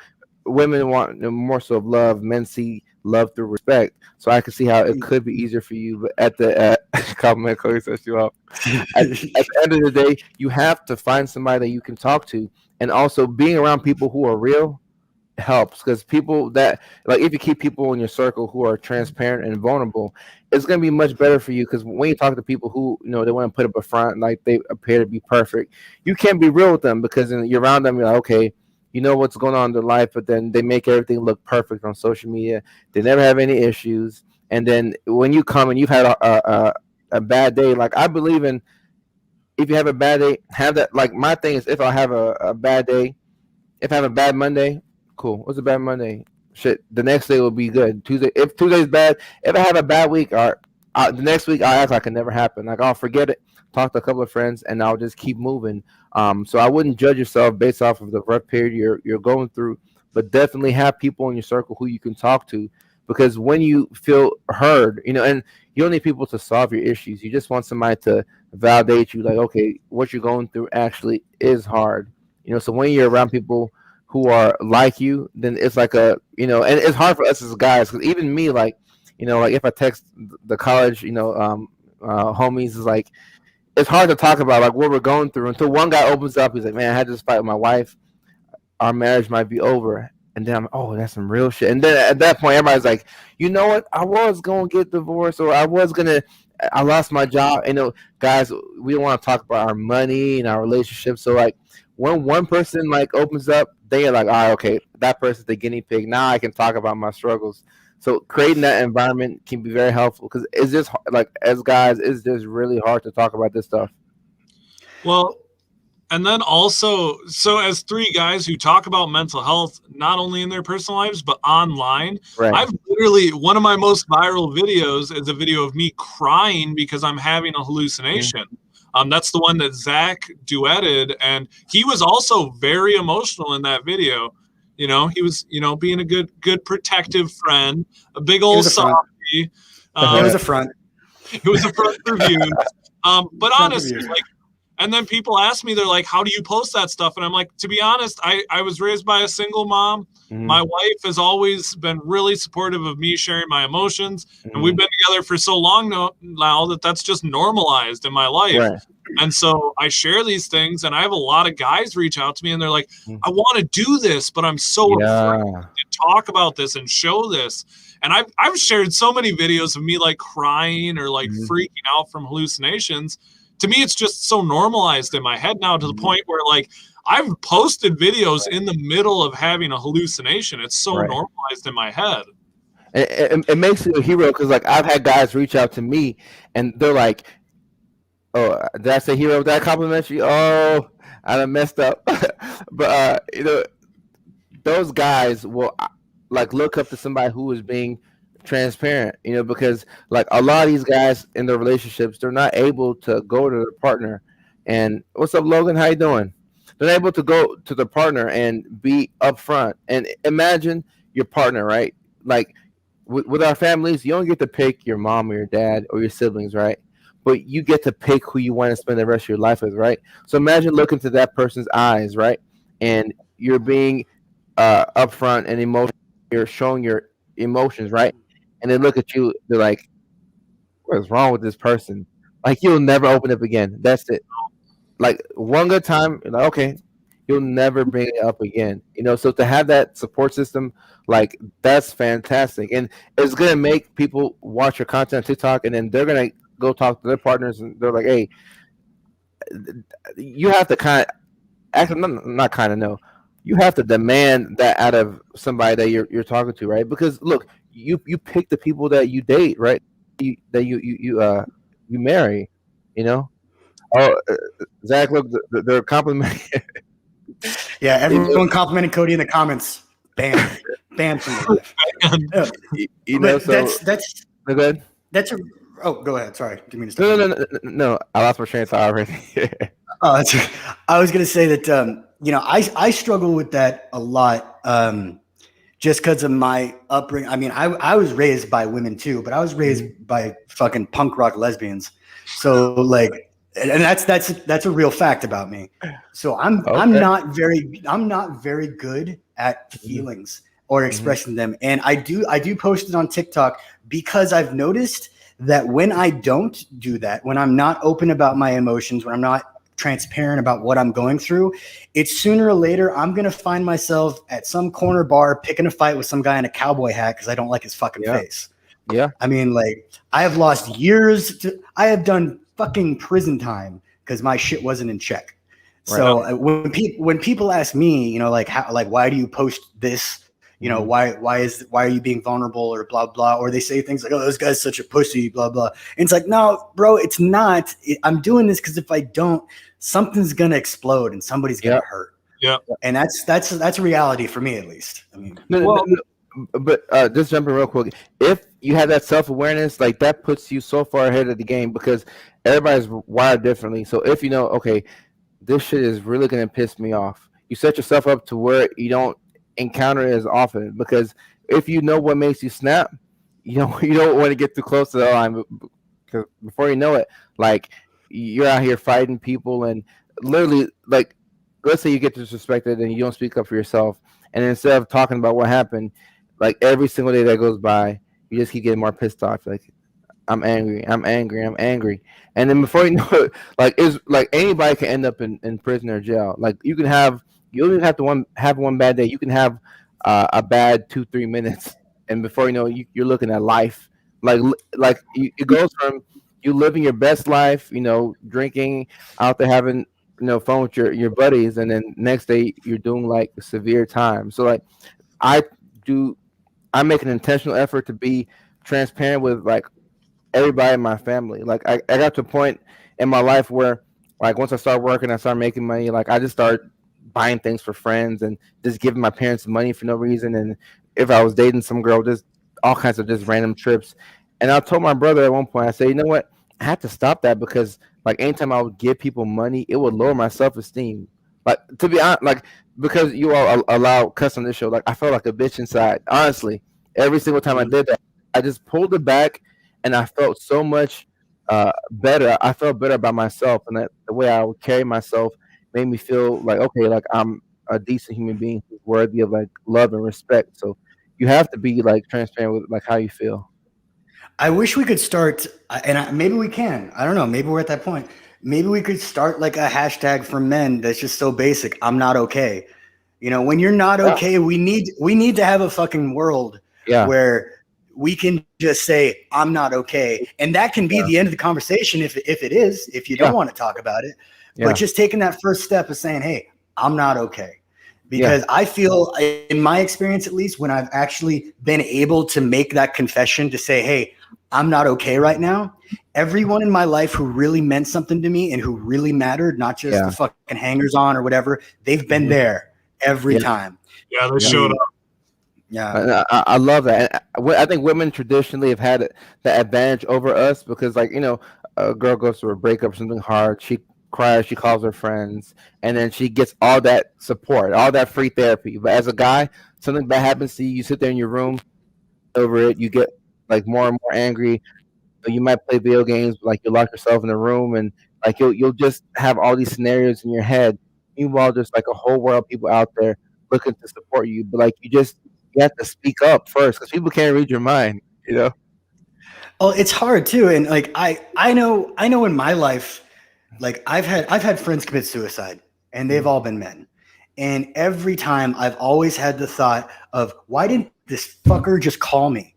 women want more so of love. Men see love through respect. So I can see how it could be easier for you. But at the compliment, Chloe says you up. At the end of the day, you have to find somebody that you can talk to, and also being around people who are real helps because people that like if you keep people in your circle who are transparent and vulnerable, it's going to be much better for you because when you talk to people who they want to put up a front like they appear to be perfect, you can't be real with them because then you're around them, you're like, okay, you know what's going on in their life, but then they make everything look perfect on social media. They never have any issues, and then when you come and you've had a bad day, like I believe in, if you have a bad day, have that. Like my thing is, if I have a bad day, if I have a bad Monday, cool. What's a bad Monday? Shit, the next day will be good. Tuesday, if Tuesday's bad, if I have a bad week, or the next week I act like it never happened. Like I'll forget it, talk to a couple of friends, and I'll just keep moving. So I wouldn't judge yourself based off of the rough period you're going through, but definitely have people in your circle who you can talk to, because when you feel heard, and you don't need people to solve your issues. You just want somebody to validate you, like, okay, what you're going through actually is hard. So when you're around people who are like you, then it's like and it's hard for us as guys because even me, like like if I text the college, homies, is like it's hard to talk about like what we're going through until one guy opens up. He's like, "Man, I had this fight with my wife. Our marriage might be over." And then I'm, oh, that's some real shit. And then at that point, everybody's like, you know what? I was gonna get divorced, or I lost my job. Guys, we don't want to talk about our money and our relationship. So like, when one person like opens up, they are like, all right, okay, that person's the guinea pig. Now I can talk about my struggles. So creating that environment can be very helpful because it's just like as guys, it's just really hard to talk about this stuff. Well, and then also, so as three guys who talk about mental health, not only in their personal lives, but online, Right. I've literally, one of my most viral videos is a video of me crying because I'm having a hallucination. That's the one that Zach duetted, and he was also very emotional in that video. He was, being a good protective friend, a big old softy. It was a front. It was a front for views. But honestly, like, and then people ask me, they're like, how do you post that stuff? And I'm like, to be honest, I was raised by a single mom. Mm-hmm. My wife has always been really supportive of me sharing my emotions. Mm-hmm. And we've been together for so long now that that's just normalized in my life. Right. And so I share these things, and I have a lot of guys reach out to me, and they're like, I want to do this, but I'm so afraid to talk about this and show this. And I've shared so many videos of me like crying or like freaking out from hallucinations. To me, it's just so normalized in my head now to the point where like I've posted videos in the middle of having a hallucination. It's so normalized in my head. It makes you a hero because like I've had guys reach out to me and they're like, "Oh, did I say hero? Did I compliment you? Oh, I done messed up." But those guys will like look up to somebody who is being transparent, because like a lot of these guys in their relationships, they're not able to go to their partner and what's up, Logan? How you doing? They're not able to go to their partner and be upfront. And imagine your partner, right? Like with our families, you don't get to pick your mom or your dad or your siblings, right? But you get to pick who you want to spend the rest of your life with, right? So imagine looking to that person's eyes, right? And you're being upfront and emotional. You're showing your emotions, right? And they look at you, they're like, what is wrong with this person? Like, you'll never open up again. That's it. Like, one good time, you're like, okay, you'll never bring it up again. So to have that support system, like, that's fantastic. And it's going to make people watch your content on TikTok, and then they're going to go talk to their partners, and they're like, hey, you have to kind of, actually, not kind of, no. You have to demand that out of somebody that you're talking to, right? Because, look, you pick the people that you date, right? You marry, Oh, Zach, look, they're complimenting. Yeah, everyone complimenting Cody in the comments. Bam, bam. So that's good. That's a. Oh, go ahead. Sorry, didn't mean to. No. I lost my train of thought already. I was gonna say that I struggle with that a lot. Just because of my upbringing. I mean, I was raised by women too, but I was raised by fucking punk rock lesbians. So like, and that's a real fact about me. So I'm not very good at feelings or expressing them. And I do post it on TikTok because I've noticed that when I don't do that, when I'm not open about my emotions, when I'm not transparent about what I'm going through, it's sooner or later I'm gonna find myself at some corner bar picking a fight with some guy in a cowboy hat because I don't like his fucking face. Yeah. I mean, like, I have lost years. I have done fucking prison time because my shit wasn't in check. Right. So when people ask me, like, why do you post this? Why are you being vulnerable or blah, blah, or they say things like, oh, this guy's such a pussy, blah, blah. And it's like, no, bro, it's not. I'm doing this because if I don't, something's going to explode and somebody's going to hurt. Yeah. And that's a reality for me, at least. I mean, but just jumping real quick, if you have that self-awareness, like that puts you so far ahead of the game because everybody's wired differently. So if okay, this shit is really going to piss me off, you set yourself up to where you don't encounter it as often, because if you know what makes you snap, you don't want to get too close to the line, because before you know it, like, you're out here fighting people, and literally, like, let's say you get disrespected and you don't speak up for yourself, and instead of talking about what happened, like, every single day that goes by, you just keep getting more pissed off. Like, I'm angry, I'm angry, I'm angry, and then before you know it, like it's like anybody can end up in prison or jail. Like you don't even have to have one bad day. You can have a bad 2-3 minutes, and before you know it, you're looking at life. It goes from you living your best life, drinking out there, having fun with your buddies, and then next day you're doing like severe time. So like I do, I make an intentional effort to be transparent with like everybody in my family. Like I got to a point in my life where like once I start working, I start making money, like I just start buying things for friends and just giving my parents money for no reason. And if I was dating some girl, just all kinds of just random trips. And I told my brother at one point, I said, you know what? I had to stop that because like anytime I would give people money, it would lower my self-esteem. Like to be honest, like because you all allow cuss on this show, like I felt like a bitch inside. Honestly, every single time I did that, I just pulled it back and I felt so much better. I felt better about myself, and that the way I would carry myself made me feel like okay, like I'm a decent human being who's worthy of like love and respect. So you have to be like transparent with like how you feel. I wish we could start, maybe we can. I don't know. Maybe we're at that point. Maybe we could start like a hashtag for men that's just so basic. I'm not okay. When you're not okay, we need to have a fucking world where we can just say I'm not okay, and that can be the end of the conversation if you don't want to talk about it. But just taking that first step of saying, hey, I'm not okay. Because I feel, in my experience at least, when I've actually been able to make that confession to say, hey, I'm not okay right now, everyone in my life who really meant something to me and who really mattered, not just the fucking hangers on or whatever, they've been there every time. Yeah, they showed up. Yeah, I love that. I think women traditionally have had the advantage over us because, like, a girl goes through a breakup, something hard, she cries, she calls her friends, and then she gets all that support, all that free therapy. But as a guy, something bad happens to you, you sit there in your room over it, you get like more and more angry. You might play video games, like you lock yourself in a room, and like you'll just have all these scenarios in your head. Meanwhile, there's like a whole world of people out there looking to support you, but like you have to speak up first because people can't read your mind. Oh, it's hard too, and like I know in my life, like I've had friends commit suicide, and they've all been men, and every time I've always had the thought of why didn't this fucker just call me?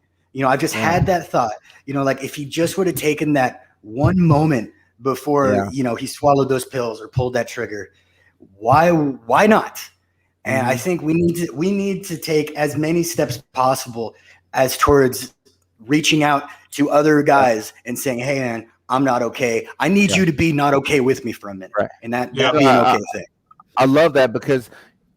I've just had that thought. Like if he just would have taken that one moment before he swallowed those pills or pulled that trigger, why not? And I think we need to take as many steps possible as towards reaching out to other guys and saying, hey man, I'm not okay. I need you to be not okay with me for a minute. Right. And that be an okay thing. I love that because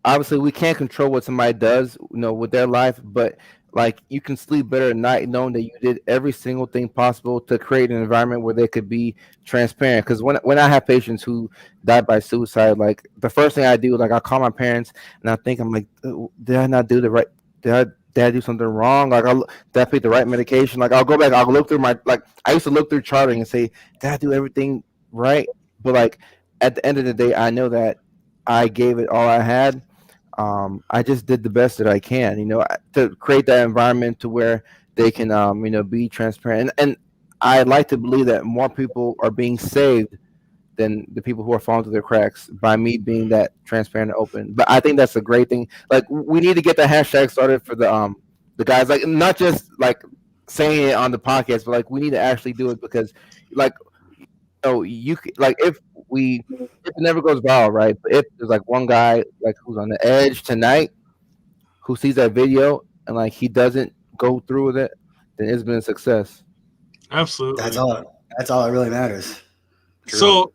obviously we can't control what somebody does, with their life, but like you can sleep better at night knowing that you did every single thing possible to create an environment where they could be transparent. Because when I have patients who die by suicide, like the first thing I do, like I call my parents and I think I'm like, did I not do the right? Did I do something wrong? Like did I pick the right medication? Like I'll go back, I'll look through I used to look through charting and say, did I do everything right? But like at the end of the day, I know that I gave it all I had. I just did the best that I can, to create that environment to where they can, be transparent. And I like to believe that more people are being saved than the people who are falling through their cracks by me being that transparent and open. But I think that's a great thing. Like we need to get the hashtag started for the guys, like not just like saying it on the podcast, but like we need to actually do it because like, you like if it never goes viral, right? But if there's like one guy like who's on the edge tonight who sees that video and like he doesn't go through with it, then it's been a success. Absolutely. That's all that really matters. True. So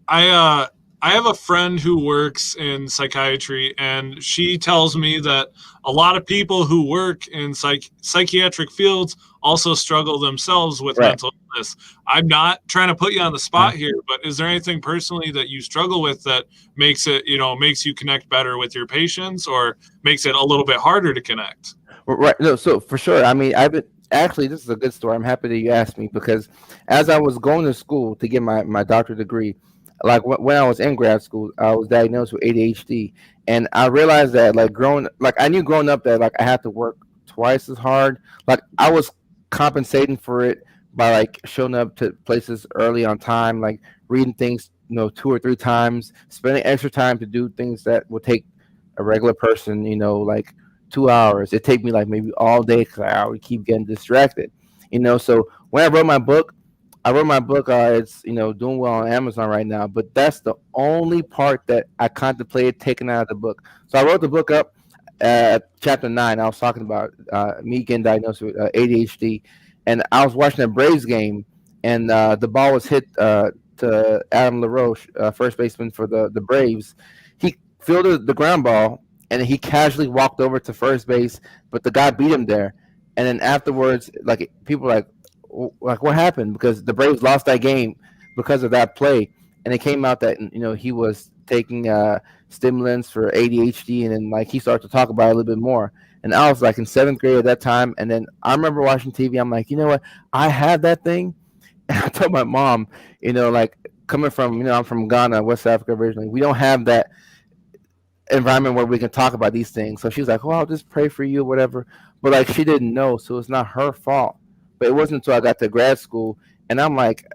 I have a friend who works in psychiatry, and she tells me that a lot of people who work in psychiatric fields also struggle themselves with mental illness. I'm not trying to put you on the spot here, but is there anything personally that you struggle with that makes you connect better with your patients or makes it a little bit harder to connect? Right. No, so for sure. I mean, actually, this is a good story. I'm happy that you asked me because as I was going to school to get my doctorate degree, like when I was in grad school, I was diagnosed with ADHD, and I realized that I knew growing up that like I had to work twice as hard. Like I was compensating for it by like showing up to places early on time, like reading things, 2 or 3 times, spending extra time to do things that would take a regular person, like 2 hours. It take me like maybe all day because I would keep getting distracted. So when I wrote my book. It's doing well on Amazon right now, but that's the only part that I contemplated taking out of the book. So I wrote the book up chapter 9. I was talking about me getting diagnosed with ADHD, and I was watching a Braves game, and the ball was hit to Adam LaRoche, first baseman for the Braves. He fielded the ground ball, and he casually walked over to first base, but the guy beat him there. And then afterwards, like people were like what happened? Because the Braves lost that game because of that play, and it came out that he was taking stimulants for ADHD, and then like he started to talk about it a little bit more. And I was like in 7th grade at that time, and then I remember watching TV. I'm like, you know what? I have that thing, and I told my mom, like coming from I'm from Ghana, West Africa originally. We don't have that environment where we can talk about these things. So she was like, "Oh, I'll just pray for you, or whatever." But like she didn't know, so it's not her fault. But it wasn't until I got to grad school, and I'm like,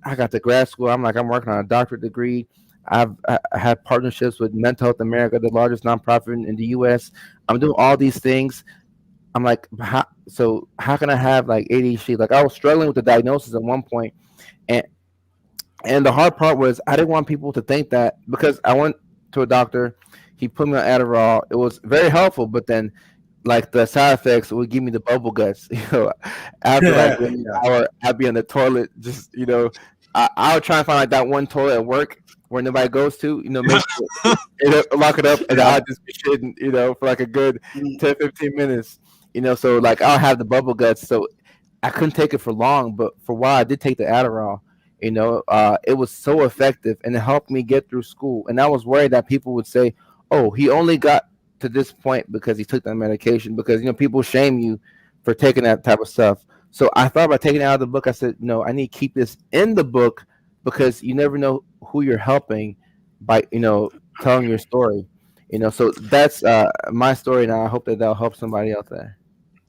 I got to grad school. I'm like, I'm working on a doctorate degree. I had partnerships with Mental Health America, the largest nonprofit in the U.S. I'm doing all these things. I'm like, how can I have like ADHD? Like I was struggling with the diagnosis at one point, and the hard part was I didn't want people to think that because I went to a doctor, he put me on Adderall. It was very helpful, but then like the side effects would give me the bubble guts. After like an hour, I'd be on the toilet. Just I would try and find like that one toilet at work where nobody goes to. Lock it up, and I'll just be shitting. For like a good 10-15 minutes. So like I'll have the bubble guts. So I couldn't take it for long, but for a while I did take the Adderall. It was so effective, and it helped me get through school. And I was worried that people would say, "Oh, he only got to this point because he took that medication," because people shame you for taking that type of stuff. So I thought about taking it out of the book. I said, no, I need to keep this in the book because you never know who you're helping by telling your story. So that's my story now. I hope that'll help somebody out there.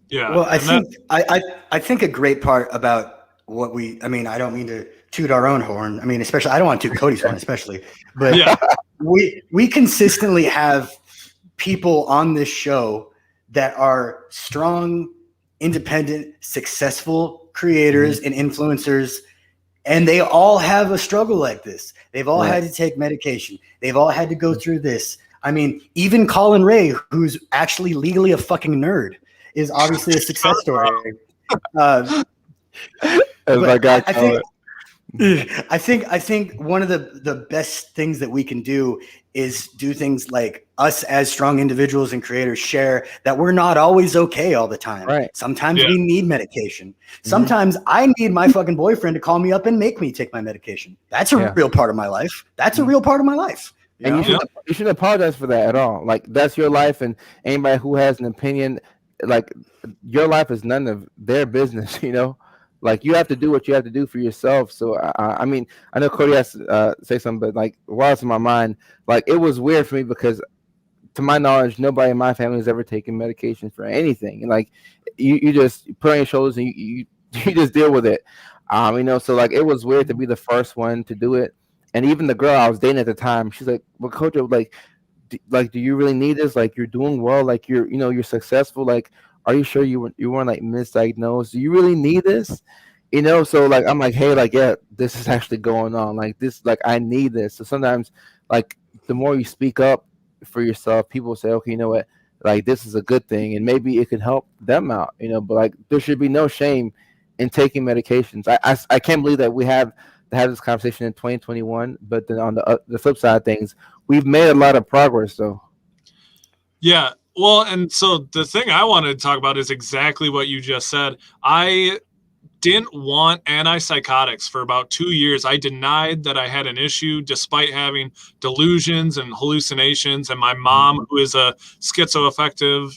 Yeah. Well, I think a great part about what I don't mean to toot our own horn. Especially I don't want to toot Cody's horn, especially, but Yeah. we consistently have people on this show that are strong, independent, successful creators and influencers, and they all have a struggle like this. They've all had to take medication. They've all had to go through this. Even Colin Ray, who's actually legally a fucking nerd, is obviously a success story. As my guy I think one of the best things that we can do is do things like us as strong individuals and creators share that we're not always okay all the time. Right. Sometimes we need medication. Sometimes I need my fucking boyfriend to call me up and make me take my medication. That's a real part of my life. That's a real part of my life. And you shouldn't apologize for that at all. Like that's your life, and anybody who has an opinion, like your life is none of their business. Like you have to do what you have to do for yourself. So I know Cody has to say something, but like while it's in my mind, like it was weird for me because, to my knowledge, nobody in my family has ever taken medication for anything. And like you just put on your shoulders and you just deal with it. So like it was weird to be the first one to do it. And even the girl I was dating at the time, she's like, "Well, Coach, do you really need this? Like you're doing well, like you're successful, like." Are you sure you weren't like misdiagnosed? Do you really need this? So like I'm like, hey, like yeah, this is actually going on. Like this, like I need this. So sometimes, like the more you speak up for yourself, people say, okay, you know what, like this is a good thing, and maybe it could help them out. But like there should be no shame in taking medications. I can't believe that we have to have this conversation in 2021. But then on the flip side of things, we've made a lot of progress though. Yeah. Well, and so the thing I wanted to talk about is exactly what you just said. I didn't want antipsychotics for about 2 years. I denied that I had an issue despite having delusions and hallucinations. And my mom, who is a schizoaffective,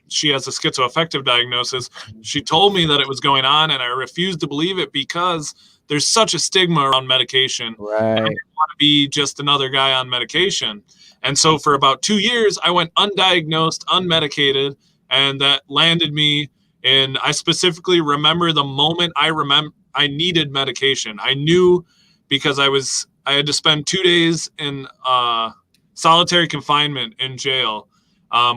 she has a schizoaffective diagnosis. She told me that it was going on, and I refused to believe it because there's such a stigma around medication. Right. And I didn't want to be just another guy on medication. And so for about 2 years, I went undiagnosed, unmedicated, and that landed me And I specifically remember the moment I needed medication. I knew because I had to spend 2 days in solitary confinement in jail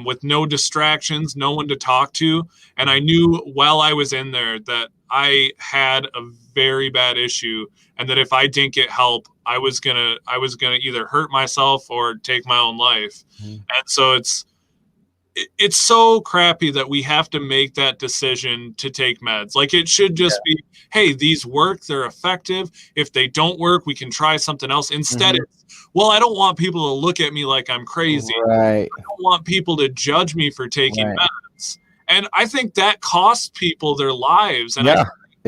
with no distractions, no one to talk to. And I knew while I was in there that I had a very bad issue, and that if I didn't get help, I was gonna either hurt myself or take my own life. And so it's so crappy that we have to make that decision to take meds. Like, it should just be, hey, these work, they're effective. If they don't work, we can try something else. Instead, it's, well, I don't want people to look at me like I'm crazy. Right. I don't want people to judge me for taking meds. And I think that costs people their lives. And it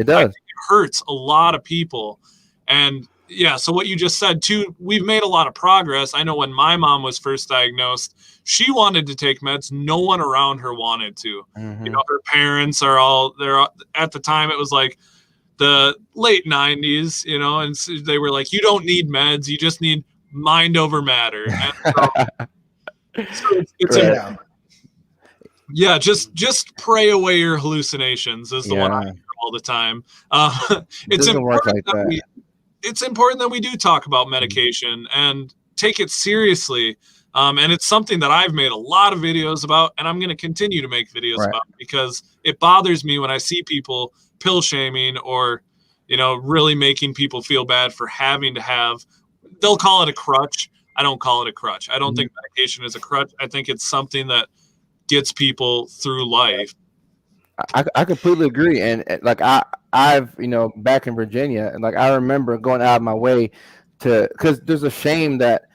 does. I think it hurts a lot of people. And yeah, so what you just said too, we've made a lot of progress. I know when my mom was first diagnosed, she wanted to take meds. No one around her wanted to. You know, her parents they're at the time, it was like the late 90s, you know, and so they were like, you don't need meds, you just need mind over matter. And so it's yeah, just pray away your hallucinations is the one I hear all the time. It's important it's important that we do talk about medication and take it seriously. And it's something that I've made a lot of videos about, and I'm going to continue to make videos about, because it bothers me when I see people pill shaming or, you know, really making people feel bad for having to have, they'll call it a crutch. I don't call it a crutch. I don't think medication is a crutch. I think it's something that gets people through life. I completely agree. And like I've, you know, back in Virginia, and like I remember going out of my way to, because there's a shame that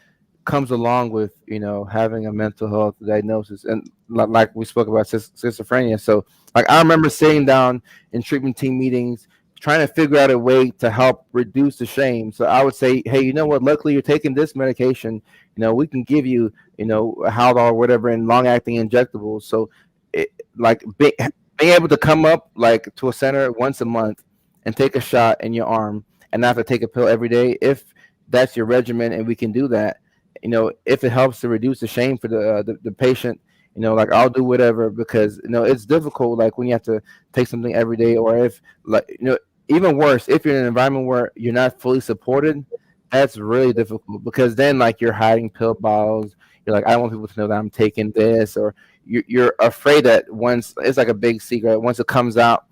comes along with, you know, having a mental health diagnosis, and like we spoke about schizophrenia. So like I remember sitting down in treatment team meetings trying to figure out a way to help reduce the shame. So I would say, hey, you know what, luckily you're taking this medication, you know, we can give you, you know, Haldol or whatever in long acting injectables. So it, like being able to come up like to a center once a month and take a shot in your arm and not have to take a pill every day, if that's your regimen and we can do that, you know, if it helps to reduce the shame for the patient, you know, like I'll do whatever, because, you know, it's difficult, like when you have to take something every day, or if, like, you know, even worse, if you're in an environment where you're not fully supported, that's really difficult, because then like you're hiding pill bottles. You're like, I don't want people to know that I'm taking this, or you're afraid that once it's like a big secret, once it comes out,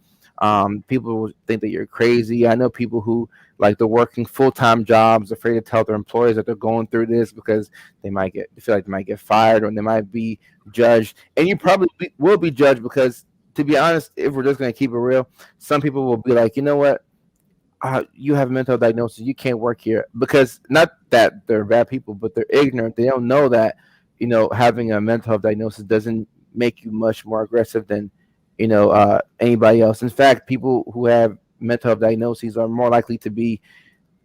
people will think that you're crazy. I know people who, like, they're working full-time jobs, afraid to tell their employers that they're going through this because they feel like they might get fired, or they might be judged. And you probably will be judged, because, to be honest, if we're just going to keep it real, some people will be like, you know what, you have a mental diagnosis, you can't work here. Because not that they're bad people, but they're ignorant. They don't know that, you know, having a mental health diagnosis doesn't make you much more aggressive than, you know, anybody else. In fact, people who have mental health diagnoses are more likely to be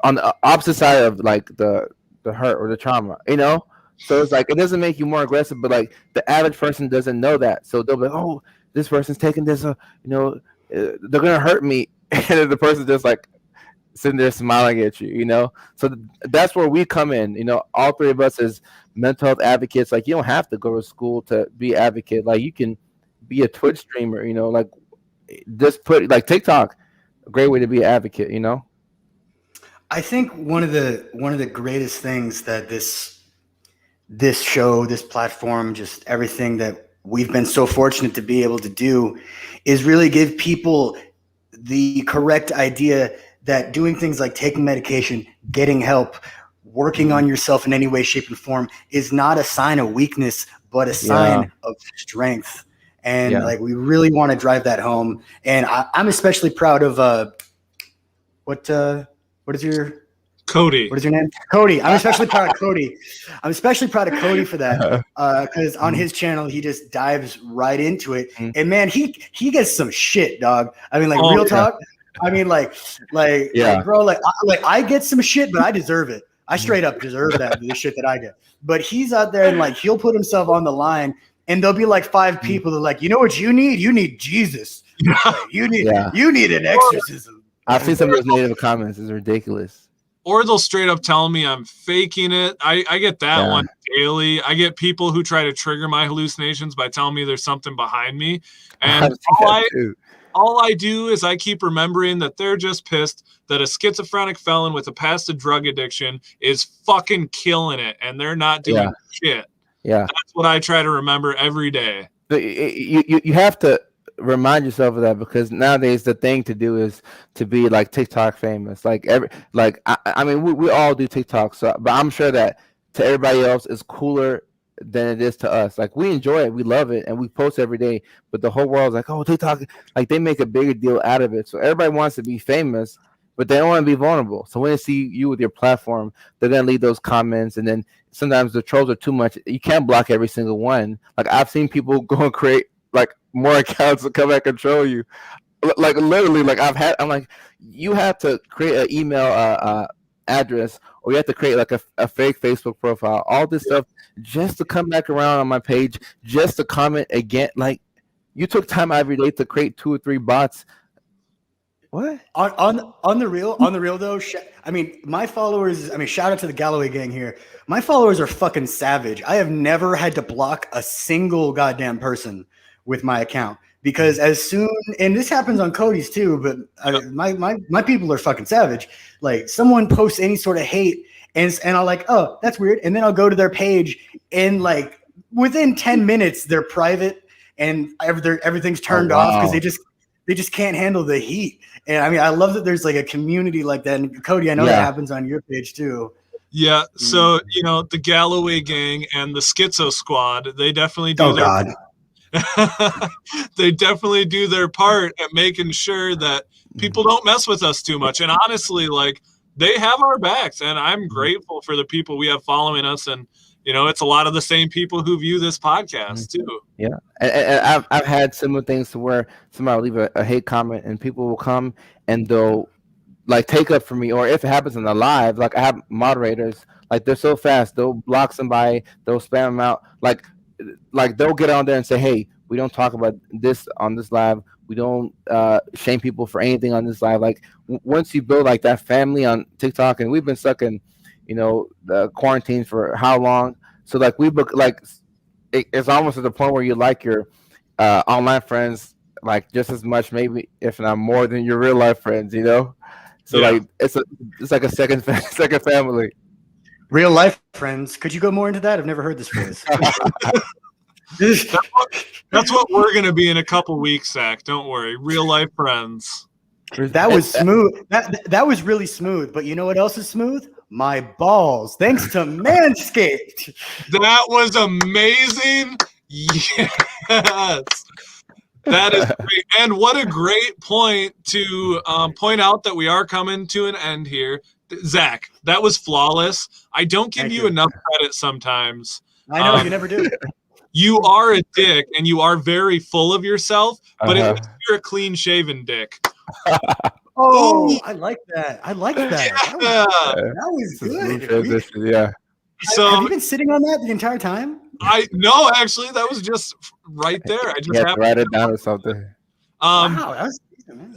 on the opposite side of like the hurt or the trauma, you know. So it's like, it doesn't make you more aggressive, but like the average person doesn't know that, so they'll be like, oh, this person's taking this, you know, they're gonna hurt me, and then the person's just like sitting there smiling at you, you know. So that's where we come in, you know. All three of us as mental health advocates. Like, you don't have to go to school to be an advocate. Like, you can be a Twitch streamer, you know, like just put like TikTok, a great way to be an advocate, you know. I think one of the greatest things that this show, this platform, just everything that we've been so fortunate to be able to do is really give people the correct idea that doing things like taking medication, getting help, working on yourself in any way, shape, and form is not a sign of weakness, but a sign of strength. And like, we really want to drive that home. And I'm especially proud of what is your Cody? What is your name? Cody. I'm especially proud of Cody. I'm especially proud of Cody for that, because on his channel he just dives right into it. And man, he gets some shit, dog. I mean, like, real talk. I mean, like, bro, like I get some shit, but I deserve it. I straight up deserve the shit that I get. But he's out there and like, he'll put himself on the line, and there'll be like 5 people that are like, you know what you need? You need Jesus. You need an exorcism. I've seen some of those negative comments. It's ridiculous. or they'll straight up tell me I'm faking it. I get that one daily. I get people who try to trigger my hallucinations by telling me there's something behind me. And all I do is I keep remembering that they're just pissed that a schizophrenic felon with a past of drug addiction is fucking killing it, and they're not doing shit. Yeah. That's what I try to remember every day. You have to remind yourself of that, because nowadays the thing to do is to be like TikTok famous. I mean, we all do TikTok, so but I'm sure that to everybody else is cooler than it is to us. Like, we enjoy it, we love it, and we post every day, but the whole world's like, oh, TikTok, like they make a bigger deal out of it. So everybody wants to be famous, but they don't want to be vulnerable. So when they see you with your platform, they're gonna leave those comments, and then sometimes the trolls are too much. You can't block every single one. Like, I've seen people go and create like more accounts to come and control you. Like, literally, like I'm like, you have to create an email address, or you have to create like a fake Facebook profile, all this stuff just to come back around on my page, just to comment again. Like, you took time every day to create 2 or 3 bots. What? On the real though, I mean, my followers, I mean, shout out to the Galloway gang here. My followers are fucking savage. I have never had to block a single goddamn person with my account, because as soon, and this happens on Cody's too, but my people are fucking savage. Like, someone posts any sort of hate, and I'll like, oh, that's weird, and then I'll go to their page, and like within 10 minutes they're private and everything's turned off, because they just can't handle the heat. And I mean, I love that there's like a community like that. And Cody, I know that happens on your page too. Yeah. So, you know, the Galloway gang and the Schizo Squad, they definitely do they definitely do their part at making sure that people don't mess with us too much. And honestly, like, they have our backs, and I'm grateful for the people we have following us. And, you know, it's a lot of the same people who view this podcast too. Yeah. And I've had similar things to where somebody will leave a hate comment, and people will come and they'll like take up for me. Or if it happens in the live, like, I have moderators, like, they're so fast, they'll block somebody, they'll spam them out. Like they'll get on there and say, hey, we don't talk about this on this live. We don't shame people for anything on this live. Like, once you build like that family on TikTok, and we've been stuck in, you know, the quarantine for how long? So like, we book, like, it's almost at the point where you like your online friends like just as much, maybe if not more, than your real life friends, you know. So like, it's like a second family. Real life friends. Could you go more into that? I've never heard this phrase. That's what we're gonna be in a couple weeks, Zach. Don't worry. Real life friends. That was smooth. That was really smooth. But you know what else is smooth? My balls. Thanks to Manscaped. That was amazing. Yes. That is great. And what a great point to point out that we are coming to an end here. Zach, that was flawless. I don't give you enough credit sometimes. I know, you never do. You are a dick, and you are very full of yourself, but at least you're a clean-shaven dick. Oh, I like that. I like that. That was good. Yeah. So, have you been sitting on that the entire time? No, actually, that was just right there. I just have to write it down or something. Wow, that was decent, man.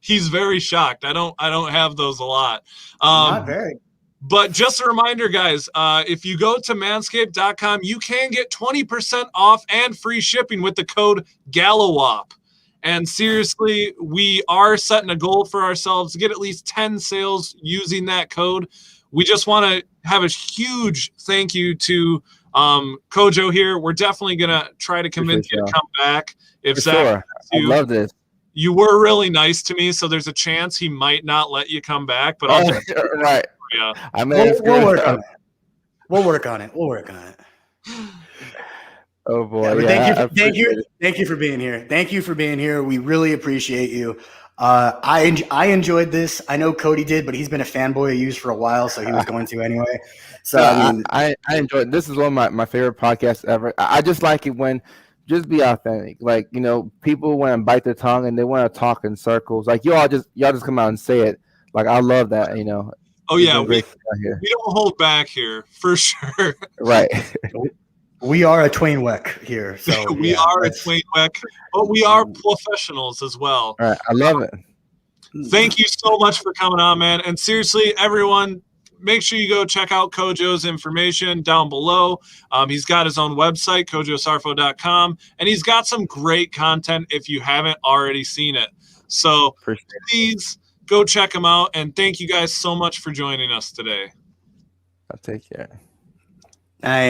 He's very shocked. I don't have those a lot. Not very. But just a reminder, guys, if you go to manscaped.com, you can get 20% off and free shipping with the code GALLOWOP. And seriously, we are setting a goal for ourselves to get at least 10 sales using that code. We just want to have a huge thank you to Kojo here. We're definitely going to try to convince you to come back. If Zach, I love this. You were really nice to me, so there's a chance he might not let you come back. But I'll just right. Yeah. I mean, we'll work on it. We'll work on it. We'll work on it. Oh boy! Thank you for being here. Thank you for being here. We really appreciate you. I enjoyed this. I know Cody did, but he's been a fanboy of yours for a while, so he was going to anyway. So I enjoyed. This is one of my favorite podcasts ever. I just like it when just be authentic. Like, you know, people want to bite their tongue and they want to talk in circles. Like, y'all just come out and say it. Like, I love that. You know. Oh yeah, we don't hold back here for sure. Right. We are a Twain Weck here, so we are a Twain Weck, but we are professionals as well. All right, I love it. Thank you so much for coming on, man. And seriously, everyone, make sure you go check out Kojo's information down below. He's got his own website, kojosarfo.com, and he's got some great content if you haven't already seen it. So please go check him out. And thank you guys so much for joining us today. I'll take care.